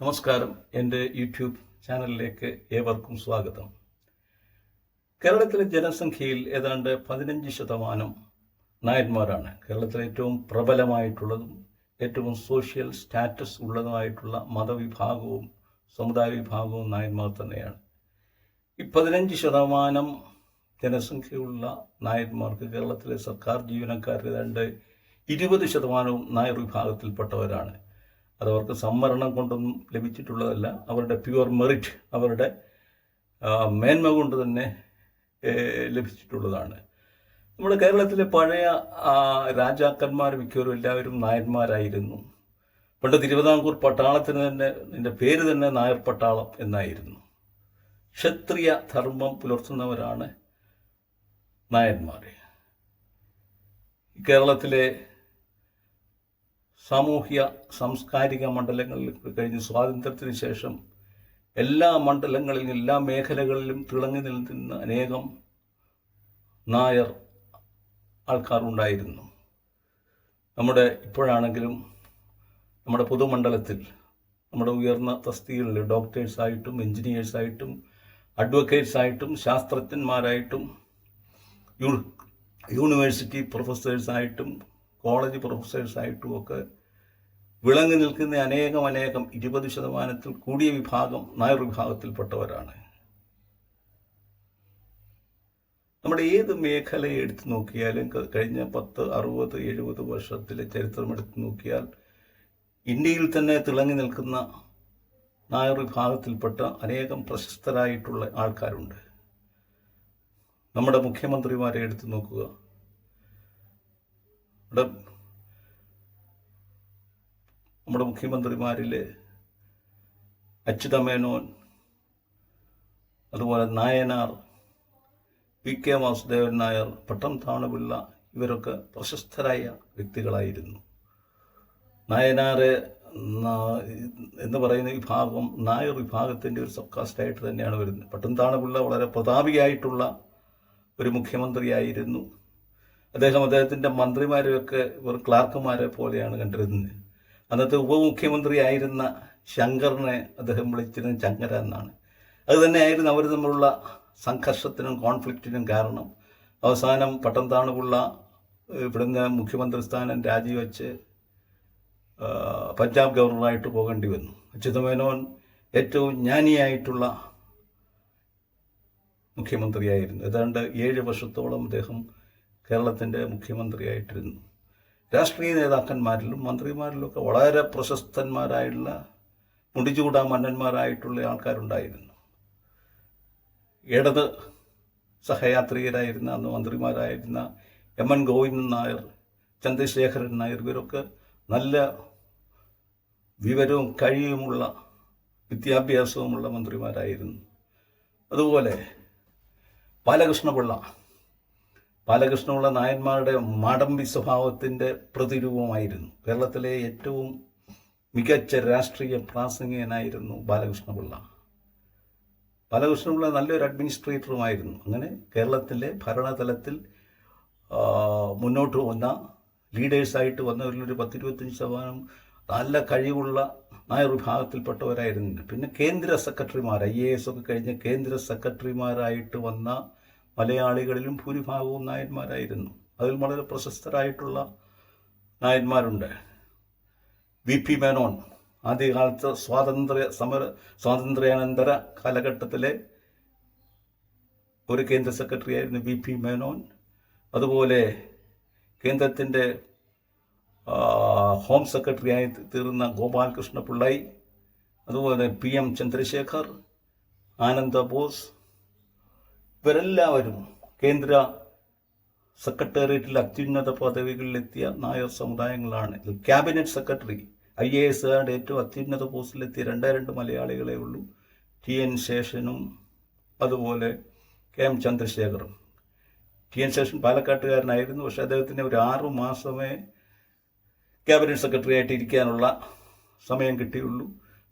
നമസ്കാരം. എൻ്റെ യൂട്യൂബ് ചാനലിലേക്ക് ഏവർക്കും സ്വാഗതം. കേരളത്തിലെ ജനസംഖ്യയിൽ ഏതാണ്ട് 15% നായന്മാരാണ്. കേരളത്തിലെ ഏറ്റവും പ്രബലമായിട്ടുള്ളതും ഏറ്റവും സോഷ്യൽ സ്റ്റാറ്റസ് ഉള്ളതുമായിട്ടുള്ള മതവിഭാഗവും സമുദായ വിഭാഗവും നായന്മാർ തന്നെയാണ്. ഈ 15% ജനസംഖ്യയുള്ള നായന്മാർക്ക് കേരളത്തിലെ സർക്കാർ ജീവനക്കാർ ഏതാണ്ട് 20% നായർ വിഭാഗത്തിൽപ്പെട്ടവരാണ്. അതവർക്ക് സംവരണം കൊണ്ടൊന്നും ലഭിച്ചിട്ടുള്ളതല്ല. അവരുടെ പ്യുവർ മെറിറ്റ്, അവരുടെ മേന്മ കൊണ്ട് തന്നെ ലഭിച്ചിട്ടുള്ളതാണ്. നമ്മുടെ കേരളത്തിലെ പഴയ രാജാക്കന്മാർ മിക്കവരും എല്ലാവരും നായന്മാരായിരുന്നു. പണ്ട് തിരുവിതാംകൂർ പട്ടാളത്തിന് തന്നെ ഇതിൻ്റെ പേര് തന്നെ നായർ പട്ടാളം എന്നായിരുന്നു. ക്ഷത്രിയ ധർമ്മം പുലർത്തുന്നവരാണ് നായന്മാർ. കേരളത്തിലെ സാമൂഹ്യ സാംസ്കാരിക മണ്ഡലങ്ങളിൽ കഴിഞ്ഞ് സ്വാതന്ത്ര്യത്തിന് ശേഷം എല്ലാ മണ്ഡലങ്ങളിലും എല്ലാ മേഖലകളിലും തിളങ്ങി നിൽക്കുന്ന അനേകം നായർ ആൾക്കാരുണ്ടായിരുന്നു. ഇപ്പോഴാണെങ്കിലും നമ്മുടെ പൊതുമണ്ഡലത്തിൽ നമ്മുടെ ഉയർന്ന തസ്തികകളിൽ ഡോക്ടേഴ്സായിട്ടും എൻജിനീയേഴ്സായിട്ടും അഡ്വക്കേറ്റ്സായിട്ടും ശാസ്ത്രജ്ഞന്മാരായിട്ടും യൂണിവേഴ്സിറ്റി പ്രൊഫസേഴ്സായിട്ടും കോളേജ് പ്രൊഫസേഴ്സായിട്ടും ഒക്കെ വിളങ്ങി നിൽക്കുന്ന അനേകം 20% കൂടിയ വിഭാഗം നായർ വിഭാഗത്തിൽപ്പെട്ടവരാണ്. നമ്മുടെ ഏത് മേഖലയെ എടുത്തു നോക്കിയാലും കഴിഞ്ഞ 10, 60, 70 വർഷത്തിലെ ചരിത്രം എടുത്തു നോക്കിയാൽ ഇന്ത്യയിൽ തന്നെ തിളങ്ങി നിൽക്കുന്ന നായർ വിഭാഗത്തിൽപ്പെട്ട അനേകം പ്രശസ്തരായിട്ടുള്ള ആൾക്കാരുണ്ട്. നമ്മുടെ മുഖ്യമന്ത്രിമാരെ എടുത്തു നോക്കുക. നമ്മുടെ മുഖ്യമന്ത്രിമാരിലെ അച്യുതമേനോൻ, അതുപോലെ നായനാർ, PK വാസുദേവൻ നായർ, പട്ടം താണുപിള്ള, ഇവരൊക്കെ പ്രശസ്തരായ വ്യക്തികളായിരുന്നു. നായനാർ എന്ന് പറയുന്ന വിഭാഗം നായർ വിഭാഗത്തിൻ്റെ ഒരു സബ് കാസ്റ്റായിട്ട് തന്നെയാണ് വരുന്നത്. പട്ടം താണുപിള്ള വളരെ പ്രതാപിയായിട്ടുള്ള ഒരു മുഖ്യമന്ത്രിയായിരുന്നു. അദ്ദേഹത്തിൻ്റെ മന്ത്രിമാരെയൊക്കെ വെറും ക്ലാർക്കുമാരെ പോലെയാണ് കണ്ടിരുന്നത്. അന്നത്തെ ഉപമുഖ്യമന്ത്രിയായിരുന്ന ശങ്കറിനെ അദ്ദേഹം വിളിച്ചിരുന്ന ചങ്ങര എന്നാണ്. അത് തന്നെയായിരുന്നു അവർ തമ്മിലുള്ള സംഘർഷത്തിനും കോൺഫ്ലിക്റ്റിനും കാരണം. അവസാനം പട്ടം താണുപിള്ള ഇവിടുന്ന് മുഖ്യമന്ത്രി സ്ഥാനം രാജിവെച്ച് പഞ്ചാബ് ഗവർണറായിട്ട് പോകേണ്ടി വന്നു. അച്യുതമേനോൻ ഏറ്റവും ജ്ഞാനിയായിട്ടുള്ള മുഖ്യമന്ത്രിയായിരുന്നു. ഏതാണ്ട് 7 വർഷത്തോളം അദ്ദേഹം കേരളത്തിൻ്റെ മുഖ്യമന്ത്രിയായിട്ടിരുന്നു. രാഷ്ട്രീയ നേതാക്കന്മാരിലും മന്ത്രിമാരിലുമൊക്കെ വളരെ പ്രശസ്തന്മാരായിട്ടുള്ള മുടിചൂടാ മന്നന്മാരായിട്ടുള്ള ആൾക്കാരുണ്ടായിരുന്നു. ഇടത് സഹയാത്രികരായിരുന്ന അന്ന് മന്ത്രിമാരായിരുന്ന MN ഗോവിന്ദൻ നായർ, ചന്ദ്രശേഖരൻ നായർ, ഇവരൊക്കെ നല്ല വിവരവും കഴിവുമുള്ള വിദ്യാഭ്യാസവുമുള്ള മന്ത്രിമാരായിരുന്നു. അതുപോലെ ബാലകൃഷ്ണപിള്ള നായന്മാരുടെ മാടമ്പി സ്വഭാവത്തിൻ്റെ പ്രതിരൂപമായിരുന്നു. കേരളത്തിലെ ഏറ്റവും മികച്ച രാഷ്ട്രീയ പ്രാസംഗികനായിരുന്നു ബാലകൃഷ്ണപിള്ള നല്ലൊരു അഡ്മിനിസ്ട്രേറ്ററുമായിരുന്നു. അങ്ങനെ കേരളത്തിലെ ഭരണതലത്തിൽ മുന്നോട്ട് വന്ന ലീഡേഴ്സായിട്ട് വന്നവരിലൊരു 10-25% നല്ല കഴിവുള്ള നായർ വിഭാഗത്തിൽപ്പെട്ടവരായിരുന്നു. പിന്നെ കേന്ദ്ര സെക്രട്ടറിമാർ, IAS ഒക്കെ കഴിഞ്ഞ കേന്ദ്ര സെക്രട്ടറിമാരായിട്ട് വന്ന മലയാളികളിലും ഭൂരിഭാഗവും നായന്മാരായിരുന്നു. അതിൽ വളരെ പ്രശസ്തരായിട്ടുള്ള നായന്മാരുണ്ട്. VP മേനോൻ, ആദ്യകാലത്ത് സ്വാതന്ത്ര്യാനന്തര കാലഘട്ടത്തിലെ ഒരു കേന്ദ്ര സെക്രട്ടറി ആയിരുന്നു VP മേനോൻ. അതുപോലെ കേന്ദ്രത്തിൻ്റെ ഹോം സെക്രട്ടറിയായി തീർന്ന ഗോപാലകൃഷ്ണ പിള്ളൈ, അതുപോലെ PM ചന്ദ്രശേഖർ, ആനന്ദ ബോസ്, ഇവരെല്ലാവരും കേന്ദ്ര സെക്രട്ടേറിയറ്റിൽ അത്യുന്നത പദവികളിലെത്തിയ നായർ സമുദായങ്ങളാണ്. ക്യാബിനറ്റ് സെക്രട്ടറി, IAS ഏറ്റവും അത്യുന്നത പോസ്റ്റിലെത്തിയ 2 മലയാളികളെ ഉള്ളൂ. TN ശേഷനും അതുപോലെ KM ചന്ദ്രശേഖറും. TN ശേഷൻ പാലക്കാട്ടുകാരനായിരുന്നു. പക്ഷെ അദ്ദേഹത്തിന് ഒരു 6 മാസമേ ക്യാബിനറ്റ് സെക്രട്ടറി ആയിട്ട് ഇരിക്കാനുള്ള സമയം കിട്ടിയുള്ളൂ.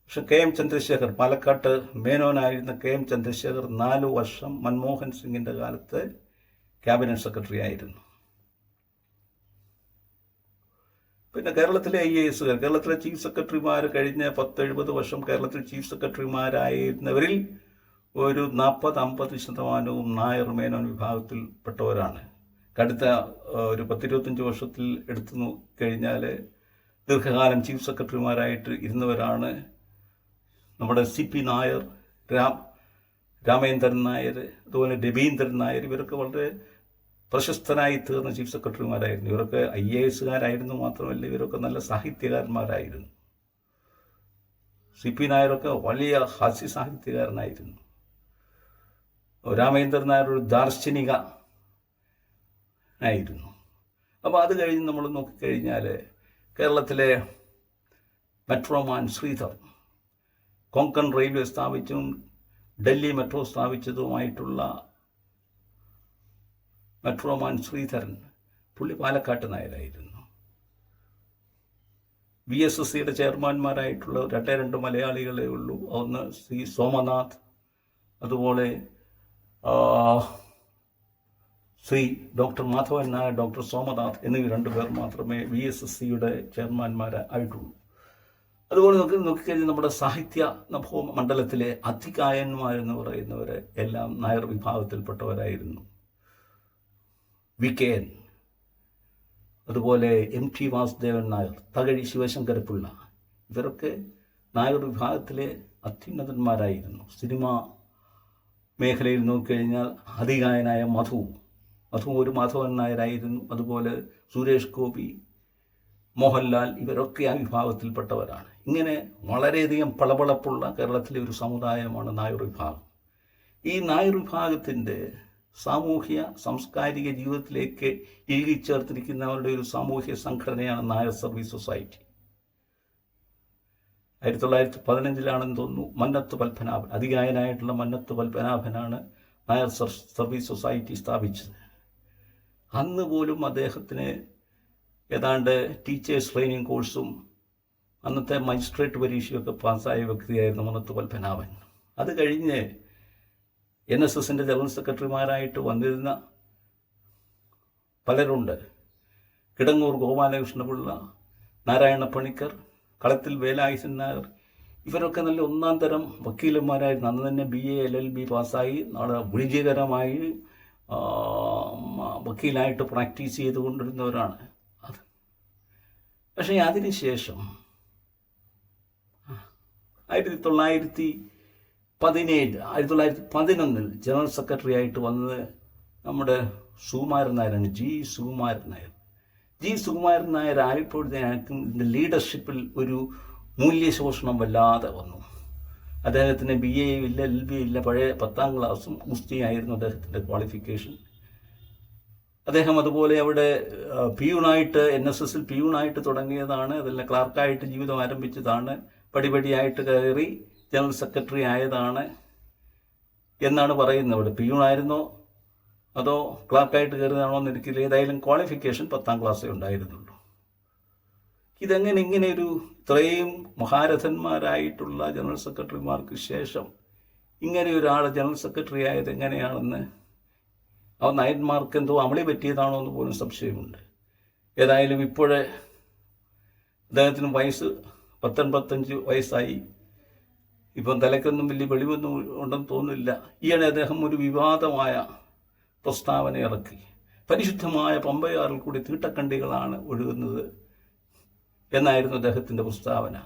പക്ഷെ KM ചന്ദ്രശേഖർ, പാലക്കാട്ട് മേനോനായിരുന്ന KM ചന്ദ്രശേഖർ 4 വർഷം മൻമോഹൻ സിംഗിൻ്റെ കാലത്ത് ക്യാബിനറ്റ് സെക്രട്ടറി ആയിരുന്നു. പിന്നെ കേരളത്തിലെ IAS, കേരളത്തിലെ ചീഫ് സെക്രട്ടറിമാർ കഴിഞ്ഞ 10-70 വർഷം കേരളത്തിൽ ചീഫ് സെക്രട്ടറിമാരായിരുന്നവരിൽ ഒരു 40-50% നായർ മേനോൻ വിഭാഗത്തിൽപ്പെട്ടവരാണ്. അടുത്ത ഒരു 10-25 വർഷത്തിൽ എടുത്തു കഴിഞ്ഞാൽ ദീർഘകാലം ചീഫ് സെക്രട്ടറിമാരായിട്ട് ഇരുന്നവരാണ് നമ്മുടെ CP നായർ, രാമേന്ദ്രൻ നായർ, അതുപോലെ രവീന്ദ്രൻ നായർ. ഇവരൊക്കെ വളരെ പ്രശസ്തനായി തീർന്ന ചീഫ് സെക്രട്ടറിമാരായിരുന്നു. ഇവരൊക്കെ IASകാരായിരുന്നു മാത്രമല്ല, ഇവരൊക്കെ നല്ല സാഹിത്യകാരന്മാരായിരുന്നു. CP നായരൊക്കെ വലിയ ഹാസ്യ സാഹിത്യകാരനായിരുന്നു. രാമേന്ദ്രൻ നായർ ഒരു ദാർശനിക ആയിരുന്നു. അപ്പോൾ അത് കഴിഞ്ഞ് നമ്മൾ നോക്കിക്കഴിഞ്ഞാൽ കേരളത്തിലെ മെട്രോമാൻ ശ്രീധർ, കൊങ്കൺ റെയിൽവേ സ്ഥാപിച്ചും ഡൽഹി മെട്രോ സ്ഥാപിച്ചതുമായിട്ടുള്ള മെട്രോമാൻ ശ്രീധരൻ, പുള്ളി പാലക്കാട്ട് നായരായിരുന്നു. VSSCയുടെ ചെയർമാൻമാരായിട്ടുള്ള 2 മലയാളികളേ ഉള്ളൂ. ഒന്ന് ശ്രീ സോമനാഥ്, അതുപോലെ ശ്രീ ഡോക്ടർ മാധവൻ നായർ, ഡോക്ടർ സോമനാഥ് എന്നിവർ 2 പേർ മാത്രമേ VSSCയുടെ ചെയർമാൻമാരായിട്ടുള്ളൂ. അതുപോലെ നോക്കിക്കഴിഞ്ഞാൽ നമ്മുടെ സാഹിത്യ മണ്ഡലത്തിലെ അധികായന്മാരെന്ന് പറയുന്നവരെ എല്ലാം നായർ വിഭാഗത്തിൽപ്പെട്ടവരായിരുന്നു. VKN, അതുപോലെ MT വാസുദേവൻ നായർ, തകഴി ശിവശങ്കരപ്പിള്ള, ഇവരൊക്കെ നായർ വിഭാഗത്തിലെ അത്യുന്നതന്മാരായിരുന്നു. സിനിമാ മേഖലയിൽ നോക്കിക്കഴിഞ്ഞാൽ അധികായനായ മധു ഒരു മാധവൻ നായരായിരുന്നു. അതുപോലെ സുരേഷ് ഗോപി, മോഹൻലാൽ, ഇവരൊക്കെ ആ വിഭാഗത്തിൽപ്പെട്ടവരാണ്. ഇങ്ങനെ വളരെയധികം പളപളപ്പുള്ള കേരളത്തിലെ ഒരു സമുദായമാണ് നായർ വിഭാഗം. ഈ നായർ വിഭാഗത്തിൻ്റെ സാമൂഹ്യ സാംസ്കാരിക ജീവിതത്തിലേക്ക് ഇഴുകിച്ചേർത്തിരിക്കുന്നവരുടെ ഒരു സാമൂഹ്യ സംഘടനയാണ് നായർ സർവീസ് സൊസൈറ്റി. 1915 തോന്നുന്നു മന്നത്ത് പത്മനാഭൻ, അധികായനായിട്ടുള്ള മന്നത്ത് പത്മനാഭനാണ് നായർ സർവീസ് സൊസൈറ്റി സ്ഥാപിച്ചത്. അന്ന് പോലും അദ്ദേഹത്തിന് ഏതാണ്ട് ടീച്ചേഴ്സ് ട്രെയിനിങ് കോഴ്സും അന്നത്തെ മജിസ്ട്രേറ്റ് പരീക്ഷയൊക്കെ പാസ്സായ വ്യക്തിയായിരുന്നു മന്നത്ത് പത്മനാഭൻ. അത് കഴിഞ്ഞ് NSSൻ്റെ ജനറൽ സെക്രട്ടറിമാരായിട്ട് വന്നിരുന്ന പലരുണ്ട്. കിടങ്ങൂർ ഗോപാലകൃഷ്ണപിള്ള, നാരായണ പണിക്കർ, കളത്തിൽ വേലായുധൻ നായർ, ഇവരൊക്കെ നല്ല 1-ാം തരം വക്കീലന്മാരായിരുന്നു. അന്ന് തന്നെ BA LLB പാസ്സായി വിജയകരമായി വക്കീലായിട്ട് പ്രാക്ടീസ് ചെയ്തുകൊണ്ടിരുന്നവരാണ്. പക്ഷേ അതിനുശേഷം 1911 ജനറൽ സെക്രട്ടറി ആയിട്ട് വന്നത് നമ്മുടെ സുകുമാരൻ നായരാണ്, G. സുകുമാരൻ നായർ ആയപ്പോഴത്തേക്കും ഇതിൻ്റെ ലീഡർഷിപ്പിൽ ഒരു മൂല്യശോഷണം വല്ലാതെ വന്നു. അദ്ദേഹത്തിന് BA ഇല്ല, LB ഇല്ല, പഴയ 10ാം ക്ലാസ്സും ഗുസ്തിയായിരുന്നു അദ്ദേഹത്തിൻ്റെ ക്വാളിഫിക്കേഷൻ. അദ്ദേഹം അതുപോലെ അവിടെ പിയൂണായിട്ട് NSSൽ പിയൂണായിട്ട് തുടങ്ങിയതാണ്. അതെല്ലാം ക്ലാർക്കായിട്ട് ജീവിതം ആരംഭിച്ചതാണ്. പടിപടിയായിട്ട് കയറി ജനറൽ സെക്രട്ടറി ആയതാണ് എന്നാണ് പറയുന്നത്. അവിടെ പിയൂണായിരുന്നോ അതോ ക്ലാർക്കായിട്ട് കയറിയതാണോ എന്ന് എനിക്കില്ല. ഏതായാലും ക്വാളിഫിക്കേഷൻ 10ാം ക്ലാസ്സേ ഉണ്ടായിരുന്നുള്ളൂ. ഇതെങ്ങനെ ഇങ്ങനെയൊരു ഇത്രയും മഹാരഥന്മാരായിട്ടുള്ള ജനറൽ സെക്രട്ടറിമാർക്ക് ശേഷം ഇങ്ങനെ ഒരാൾ ജനറൽ സെക്രട്ടറി ആയത് എങ്ങനെയാണെന്ന് നായന്മാർക്ക് എന്തോ അമളി പറ്റിയതാണോ എന്ന് പോലും സംശയമുണ്ട്. ഏതായാലും ഇപ്പോഴേ അദ്ദേഹത്തിന് വയസ്സ് 19-25 വയസ്സായി. ഇപ്പം തലയ്ക്കൊന്നും വലിയ വെളിവൊന്നും ഉണ്ടെന്ന് തോന്നുന്നില്ല. ഈയിടെ അദ്ദേഹം ഒരു വിവാദമായ പ്രസ്താവന ഇറക്കി. പരിശുദ്ധമായ പമ്പയാറിൽ കൂടി തീട്ടക്കണ്ടികളാണ് ഒഴുകുന്നത് എന്നായിരുന്നു അദ്ദേഹത്തിൻ്റെ പ്രസ്താവന.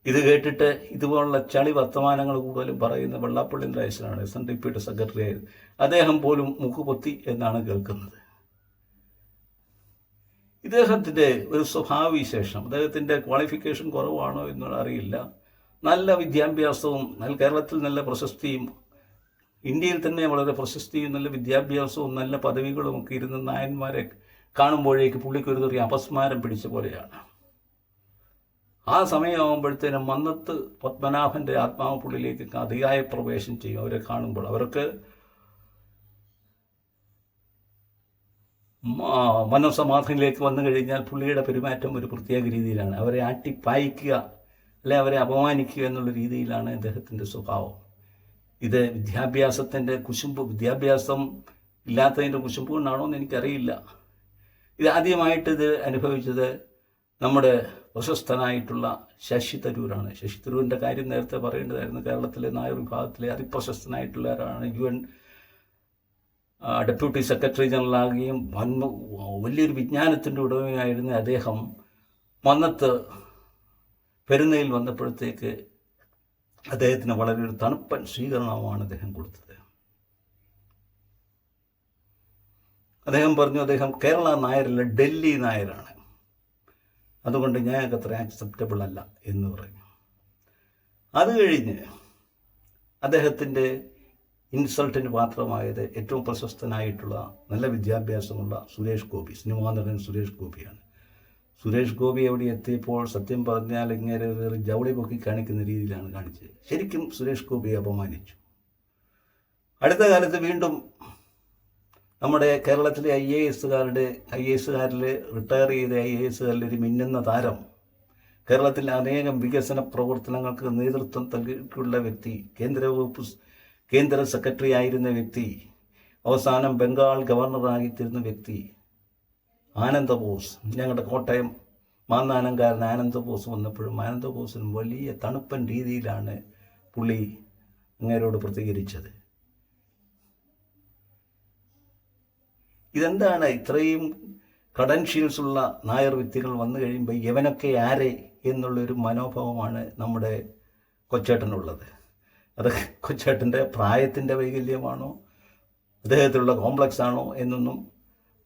ഇത് കേട്ടിട്ട് ഇതുപോലുള്ള ചളി വർത്തമാനങ്ങൾ കൂടുതലും പറയുന്ന വെള്ളാപ്പള്ളി നടേശനാണ്, SNDPയുടെ സെക്രട്ടറി ആയത്. അദ്ദേഹം പോലും മുഖുപൊത്തി എന്നാണ് കേൾക്കുന്നത്. ഇദ്ദേഹത്തിൻ്റെ ഒരു സ്വഭാവവിശേഷം, അദ്ദേഹത്തിൻ്റെ ക്വാളിഫിക്കേഷൻ കുറവാണോ എന്ന് അറിയില്ല. നല്ല വിദ്യാഭ്യാസവും കേരളത്തിൽ നല്ല പ്രശസ്തിയും ഇന്ത്യയിൽ തന്നെ വളരെ പ്രശസ്തിയും നല്ല വിദ്യാഭ്യാസവും നല്ല പദവികളും ഒക്കെ ഇരുന്ന നായന്മാരെ കാണുമ്പോഴേക്ക് പുള്ളിക്കൊരു ചെറിയ അപസ്മാരം പിടിച്ച പോലെയാണ്. ആ സമയമാകുമ്പോഴത്തേനും മന്നത്ത് പത്മനാഭൻ്റെ ആത്മാവ് പുള്ളിലേക്ക് അതിയായ പ്രവേശം ചെയ്യും. അവരെ കാണുമ്പോൾ അവർക്ക് മനസ്സമാധിയിലേക്ക് വന്നു കഴിഞ്ഞാൽ പുള്ളിയുടെ പെരുമാറ്റം ഒരു പ്രത്യേക രീതിയിലാണ്. അവരെ ആട്ടിപ്പായിക്കുക അല്ലെ അവരെ അപമാനിക്കുക എന്നുള്ള രീതിയിലാണ് അദ്ദേഹത്തിൻ്റെ സ്വഭാവം. ഇത് വിദ്യാഭ്യാസത്തിൻ്റെ വിദ്യാഭ്യാസം ഇല്ലാത്തതിൻ്റെ കുശുമ്പ് കൊണ്ടാണോ എന്ന് എനിക്കറിയില്ല. ഇത് ആദ്യമായിട്ട് ഇത് അനുഭവിച്ചത് നമ്മുടെ പ്രശസ്തനായിട്ടുള്ള ശശി തരൂരാണ്. ശശി തരൂരിൻ്റെ കാര്യം നേരത്തെ പറയേണ്ടതായിരുന്നു. കേരളത്തിലെ നായർ വിഭാഗത്തിലെ അതിപ്രശസ്തനായിട്ടുള്ള ആരാണ്. UN ഡെപ്യൂട്ടി സെക്രട്ടറി ജനറൽ ആകുകയും വലിയൊരു വിജ്ഞാനത്തിൻ്റെ ഉടമയായിരുന്ന അദ്ദേഹം മന്നത്ത് പെരുന്നയിൽ വന്നപ്പോഴത്തേക്ക് അദ്ദേഹത്തിന് വളരെ ഒരു തണുപ്പൻ സ്വീകരണമാണ് അദ്ദേഹം കൊടുത്തത്. അദ്ദേഹം പറഞ്ഞു, അദ്ദേഹം കേരള നായരല്ല, ഡൽഹി നായരാണ്, അതുകൊണ്ട് ഞങ്ങൾക്ക് അത്ര ആക്സെപ്റ്റബിൾ അല്ല എന്ന് പറഞ്ഞു. അത് കഴിഞ്ഞ് അദ്ദേഹത്തിൻ്റെ ഇൻസൾട്ടിന് പാത്രമായത് ഏറ്റവും പ്രശസ്തനായിട്ടുള്ള നല്ല വിദ്യാഭ്യാസമുള്ള സുരേഷ് ഗോപി, സിനിമാ നടൻ സുരേഷ് ഗോപിയാണ്. സുരേഷ് ഗോപി എവിടെ എത്തിയപ്പോൾ സത്യം പറഞ്ഞാൽ ഇങ്ങനെ ജവളി പൊക്കി കാണിക്കുന്ന രീതിയിലാണ് കാണിച്ചത്. ശരിക്കും സുരേഷ് ഗോപിയെ അപമാനിച്ചു. അടുത്ത കാലത്ത് വീണ്ടും നമ്മുടെ കേരളത്തിലെ IASകാരിൽ റിട്ടയർ ചെയ്ത IASകാരിൽ ഒരു മിന്നുന്ന താരം, കേരളത്തിൽ അനേകം വികസന പ്രവർത്തനങ്ങൾക്ക് നേതൃത്വം നൽകിയിട്ടുള്ള വ്യക്തി, കേന്ദ്ര സെക്രട്ടറി ആയിരുന്ന വ്യക്തി, അവസാനം ബംഗാൾ ഗവർണറായിത്തീർന്ന വ്യക്തി ആനന്ദബോസ്. ഞങ്ങളുടെ കോട്ടയം മാന്നാനംകാരൻ ആനന്ദബോസ് വന്നപ്പോഴും ആനന്ദബോസിന് വലിയ തണുപ്പൻ രീതിയിലാണ് പുള്ളി അങ്ങേരോട് പ്രതികരിച്ചത്. ഇതെന്താണ് ഇത്രയും ക്രെഡൻഷ്യൽസ് ഉള്ള നായർ വ്യക്തികൾ വന്നു കഴിയുമ്പോൾ ഇവനൊക്കെ ആരെ എന്നുള്ളൊരു മനോഭാവമാണ് നമ്മുടെ കൊച്ചേട്ടനുള്ളത്. അത് കൊച്ചേട്ടൻ്റെ പ്രായത്തിൻ്റെ വൈകല്യമാണോ അദ്ദേഹത്തിലുള്ള കോംപ്ലക്സ് ആണോ എന്നൊന്നും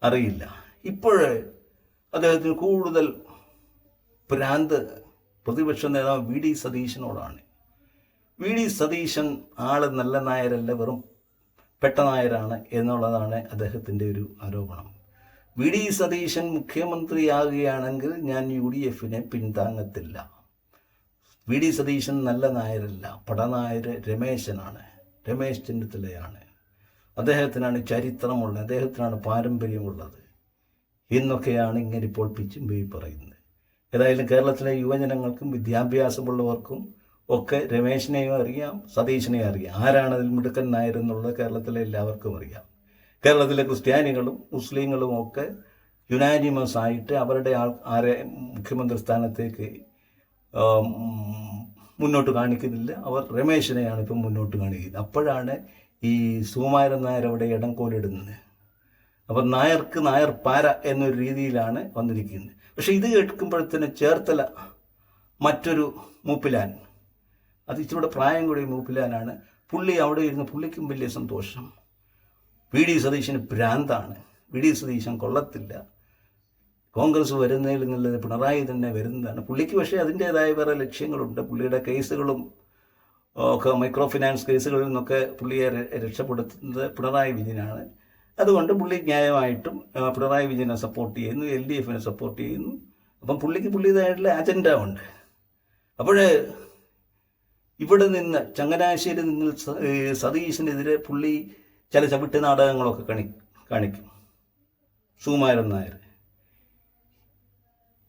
അറിയില്ല. ഇപ്പോഴ് അദ്ദേഹത്തിന് കൂടുതൽ ഭ്രാന്ത് പ്രതിപക്ഷ നേതാവ് VD സതീശനോടാണ്. VD സതീശൻ ആള് നല്ല നായരല്ല, വെറും പെട്ട നായരാണ് എന്നുള്ളതാണ് അദ്ദേഹത്തിൻ്റെ ഒരു ആരോപണം. VD സതീശൻ മുഖ്യമന്ത്രിയാകുകയാണെങ്കിൽ ഞാൻ UDFനെ പിന്താങ്ങത്തില്ല. VD സതീശൻ നല്ല നായരല്ല, പടനായർ രമേശനാണ്, രമേശ് ചെന്നിത്തലയാണ്. അദ്ദേഹത്തിനാണ് ചരിത്രമുള്ളത്, അദ്ദേഹത്തിനാണ് പാരമ്പര്യമുള്ളത് എന്നൊക്കെയാണ് ഇങ്ങനെ ഇപ്പോൾ പിച്ചും പേയി പറയുന്നത്. ഏതായാലും കേരളത്തിലെ യുവജനങ്ങൾക്കും വിദ്യാഭ്യാസമുള്ളവർക്കും ഒക്കെ രമേശിനെയും അറിയാം, സതീശനെയും അറിയാം. ആരാണ് അതിൽ മിടുക്കൻ നായർ എന്നുള്ളത് കേരളത്തിലെ എല്ലാവർക്കും അറിയാം. കേരളത്തിലെ ക്രിസ്ത്യാനികളും മുസ്ലിങ്ങളും ഒക്കെ യുനാനിമസ് ആയിട്ട് അവരുടെ ആരെ മുഖ്യമന്ത്രി സ്ഥാനത്തേക്ക് മുന്നോട്ട് കാണിക്കുന്നില്ല. അവർ രമേശിനെയാണ് ഇപ്പം മുന്നോട്ട് കാണിക്കുന്നത്. അപ്പോഴാണ് ഈ സുകുമാരൻ നായർ അവിടെ ഇടംകോലിടുന്നത്. അപ്പം നായർക്ക് നായർ പാര എന്നൊരു രീതിയിലാണ് വന്നിരിക്കുന്നത്. പക്ഷെ ഇത് കേൾക്കുമ്പോഴത്തേന് ചേർത്തല മറ്റൊരു മൂപ്പിലാൻ, അത് ഇച്ചിരി പ്രായം കൂടി മൂപ്പിലാനാണ്. പുള്ളി അവിടെ ഇരുന്ന് പുള്ളിക്കും വലിയ സന്തോഷം. VD സതീശന് ഭ്രാന്താണ്, VD സതീശൻ കൊള്ളത്തില്ല, കോൺഗ്രസ് വരുന്നതിൽ നിന്നുള്ളത് പിണറായി തന്നെ വരുന്നതാണ് പുള്ളിക്ക്. പക്ഷേ അതിൻ്റേതായ വേറെ ലക്ഷ്യങ്ങളുണ്ട്. പുള്ളിയുടെ കേസുകളും ഒക്കെ മൈക്രോ ഫിനാൻസ് കേസുകളിൽ നിന്നൊക്കെ പുള്ളിയെ രക്ഷപ്പെടുത്തുന്നത് പിണറായി വിജയനാണ്. അതുകൊണ്ട് പുള്ളി ന്യായമായിട്ടും പിണറായി വിജയനെ സപ്പോർട്ട് ചെയ്യുന്നു, LDFനെ സപ്പോർട്ട് ചെയ്യുന്നു. അപ്പം പുള്ളിക്ക് പുള്ളിയതായിട്ടുള്ള അജണ്ട ഉണ്ട്. അപ്പോൾ ഇവിടെ നിന്ന് ചങ്ങനാശ്ശേരി നിന്ന് സതീശനെതിരെ പുള്ളി ചില ചവിട്ട് നാടകങ്ങളൊക്കെ കാണിക്കും സുകുമാരൻ നായർ.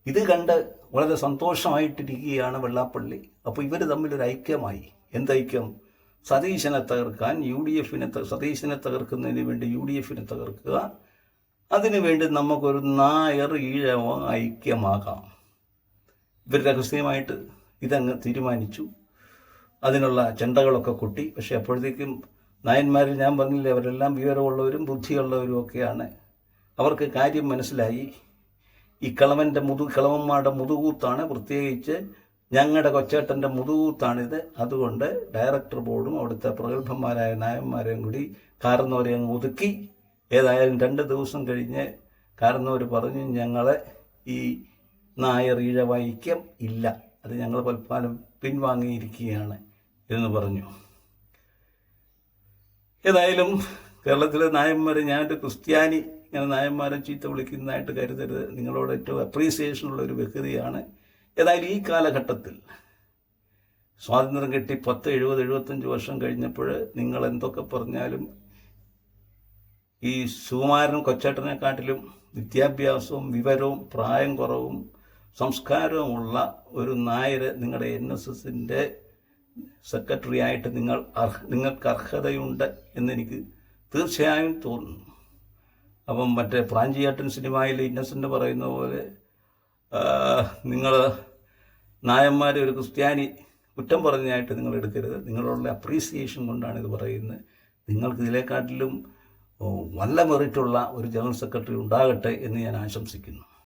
ഇത് കണ്ട് വളരെ സന്തോഷമായിട്ടിരിക്കുകയാണ് വെള്ളാപ്പള്ളി. അപ്പോൾ ഇവർ തമ്മിലൊരു ഐക്യമായി. എന്തൈക്യം? സതീശനെ തകർക്കാൻ സതീശനെ തകർക്കുന്നതിന് വേണ്ടി UDFനെ തകർക്കുക, അതിനുവേണ്ടി നമുക്കൊരു നായർ ഈഴവ ഐക്യമാകാം. ഇവർ രഹസ്യമായിട്ട് ഇതങ്ങ് തീരുമാനിച്ചു. അതിനുള്ള ചെണ്ടകളൊക്കെ കൊട്ടി. പക്ഷെ അപ്പോഴത്തേക്കും നായന്മാരിൽ ഞാൻ പറഞ്ഞില്ലേ, അവരെല്ലാം വിവരമുള്ളവരും ബുദ്ധിയുള്ളവരും ഒക്കെയാണ്. അവർക്ക് കാര്യം മനസ്സിലായി. ഈ കിളവന്മാരുടെ മുതുകൂത്താണ്, പ്രത്യേകിച്ച് ഞങ്ങളുടെ കൊച്ചേട്ടൻ്റെ മുതുകൂത്താണിത്. അതുകൊണ്ട് ഡയറക്ടർ ബോർഡും അവിടുത്തെ പ്രഗത്ഭന്മാരായ നായന്മാരെയും കൂടി കാരണവരെ അങ്ങ് ഒതുക്കി. ഏതായാലും 2 ദിവസം കഴിഞ്ഞ് കാരണവർ പറഞ്ഞു, ഞങ്ങളെ ഈ നായർ ഈഴവ ഐക്യം ഇല്ല, അത് ഞങ്ങൾ പൽപ്പാലം പിൻവാങ്ങിയിരിക്കുകയാണ് എന്ന് പറഞ്ഞു. ഏതായാലും കേരളത്തിലെ നായന്മാരെ, ഞാനൊരു ക്രിസ്ത്യാനി ഇങ്ങനെ നായന്മാരെ ചീത്ത വിളിക്കുന്നതായിട്ട് കരുതരുത്. നിങ്ങളോട് ഏറ്റവും അപ്രീസിയേഷനുള്ള ഒരു വ്യക്തിയാണ്. ഏതായാലും ഈ കാലഘട്ടത്തിൽ സ്വാതന്ത്ര്യം കിട്ടി 10, 70, 75 വർഷം കഴിഞ്ഞപ്പോൾ നിങ്ങൾ എന്തൊക്കെ പറഞ്ഞാലും ഈ സുകുമാരൻ കൊച്ചേട്ടനെക്കാട്ടിലും വിദ്യാഭ്യാസവും വിവരവും പ്രായം കുറവും സംസ്കാരവുമുള്ള ഒരു നായർ നിങ്ങളുടെ NSSൻ്റെ സെക്രട്ടറി ആയിട്ട് നിങ്ങൾക്ക് അർഹതയുണ്ട് എന്നെനിക്ക് തീർച്ചയായും തോന്നുന്നു. അപ്പം മറ്റേ പ്രാഞ്ചിയാട്ടൻ സിനിമയിൽ ഇന്നസെൻ്റ് പറയുന്ന പോലെ നിങ്ങൾ നായന്മാരെ ഒരു ക്രിസ്ത്യാനി കുറ്റം പറഞ്ഞായിട്ട് നിങ്ങൾ എടുക്കരുത്. നിങ്ങളുള്ള അപ്രീസിയേഷൻ കൊണ്ടാണ് ഇത് പറയുന്നത്. നിങ്ങൾക്ക് ഇതിനെക്കാട്ടിലും നല്ല മെറിറ്റുള്ള ഒരു ജനറൽ സെക്രട്ടറി ഉണ്ടാകട്ടെ എന്ന് ഞാൻ ആശംസിക്കുന്നു.